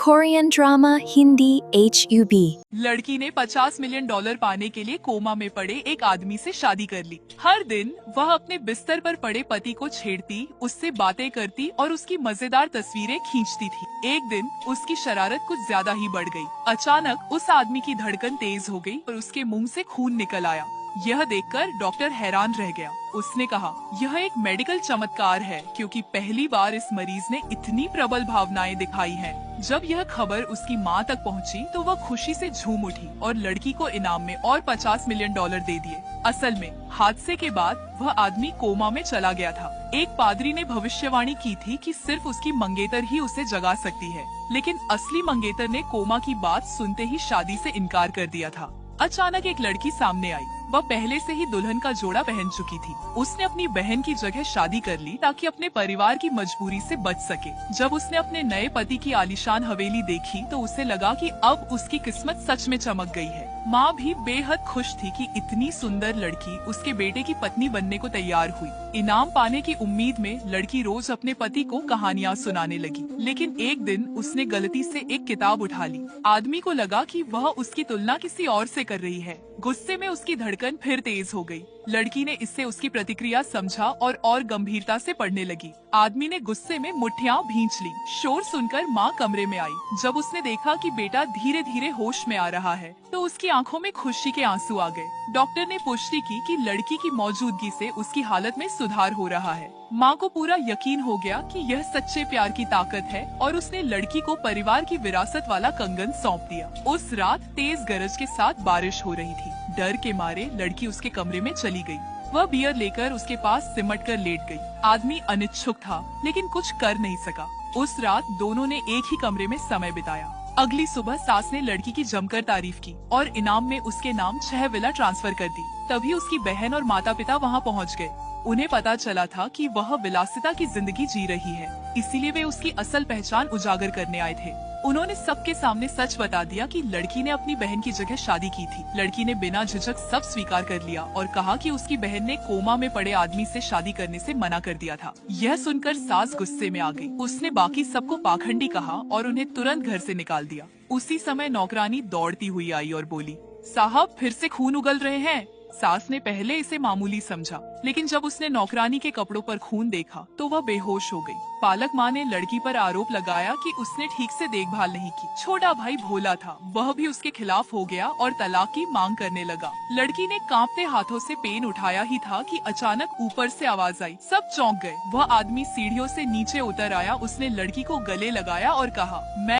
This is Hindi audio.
Korean drama Hindi HUB। लड़की ने $50 मिलियन पाने के लिए कोमा में पड़े एक आदमी से शादी कर ली। हर दिन वह अपने बिस्तर पर पड़े पति को छेड़ती, उससे बातें करती और उसकी मजेदार तस्वीरें खींचती थी। एक दिन उसकी शरारत कुछ ज्यादा ही बढ़ गई। अचानक उस आदमी की धड़कन तेज हो गई और उसके मुंह से खून निकल आया। यह देखकर डॉक्टर हैरान रह गया। उसने कहा, यह एक मेडिकल चमत्कार है, क्योंकि पहली बार इस मरीज ने इतनी प्रबल भावनाएं दिखाई हैं। जब यह खबर उसकी मां तक पहुंची, तो वह खुशी से झूम उठी और लड़की को इनाम में और $50 मिलियन दे दिए। असल में हादसे के बाद वह आदमी कोमा में चला गया था। एक पादरी ने भविष्यवाणी की थी कि सिर्फ उसकी मंगेतर ही उसे जगा सकती है, लेकिन असली मंगेतर ने कोमा की बात सुनते ही शादी से इनकार कर दिया था। अचानक एक लड़की सामने आई। वह पहले से ही दुल्हन का जोड़ा पहन चुकी थी। उसने अपनी बहन की जगह शादी कर ली ताकि अपने परिवार की मजबूरी से बच सके। जब उसने अपने नए पति की आलीशान हवेली देखी, तो उसे लगा कि अब उसकी किस्मत सच में चमक गई है। माँ भी बेहद खुश थी कि इतनी सुंदर लड़की उसके बेटे की पत्नी बनने को तैयार हुई। इनाम पाने की उम्मीद में लड़की रोज अपने पति को कहानियाँ सुनाने लगी। लेकिन एक दिन उसने गलती से एक किताब उठा ली। आदमी को लगा कि वह उसकी तुलना किसी और से कर रही है। गुस्से में उसकी धड़कन फिर तेज हो गई। लड़की ने इससे उसकी प्रतिक्रिया समझा और गंभीरता से पढ़ने लगी। आदमी ने गुस्से में मुट्ठियां भींच ली। शोर सुनकर माँ कमरे में आई। जब उसने देखा कि बेटा धीरे धीरे होश में आ रहा है, तो उसकी आंखों में खुशी के आंसू आ गए। डॉक्टर ने पुष्टि की कि लड़की की मौजूदगी से उसकी हालत में सुधार हो रहा है। माँ को पूरा यकीन हो गया कि यह सच्चे प्यार की ताकत है और उसने लड़की को परिवार की विरासत वाला कंगन सौंप दिया। उस रात तेज गरज के साथ बारिश हो रही थी। डर के मारे लड़की उसके कमरे में चली गई। वह बियर लेकर उसके पास सिमट कर लेट गई। आदमी अनिच्छुक था, लेकिन कुछ कर नहीं सका। उस रात दोनों ने एक ही कमरे में समय बिताया। अगली सुबह सास ने लड़की की जमकर तारीफ की और इनाम में उसके नाम 6 विला ट्रांसफर कर दी। तभी उसकी बहन और माता पिता वहाँ पहुँच गए। उन्हें पता चला था कि वह विलासिता की जिंदगी जी रही है, इसीलिए वे उसकी असल पहचान उजागर करने आए थे। उन्होंने सबके सामने सच बता दिया कि लड़की ने अपनी बहन की जगह शादी की थी। लड़की ने बिना झिझक सब स्वीकार कर लिया और कहा कि उसकी बहन ने कोमा में पड़े आदमी से शादी करने से मना कर दिया था। यह सुनकर सास गुस्से में आ गई। उसने बाकी सबको पाखंडी कहा और उन्हें तुरंत घर से निकाल दिया। उसी समय नौकरानी दौड़ती हुई आई और बोली, साहब फिर से खून उगल रहे हैं। सास ने पहले इसे मामूली समझा, लेकिन जब उसने नौकरानी के कपड़ों पर खून देखा तो वह बेहोश हो गई। पालक माँ ने लड़की पर आरोप लगाया कि उसने ठीक से देखभाल नहीं की। छोटा भाई भोला था, वह भी उसके खिलाफ हो गया और तलाक की मांग करने लगा। लड़की ने कांपते हाथों से पेन उठाया ही था कि अचानक ऊपर से आवाज आई। सब चौंक गए। वह आदमी सीढ़ियों से नीचे उतर आया। उसने लड़की को गले लगाया और कहा, मैं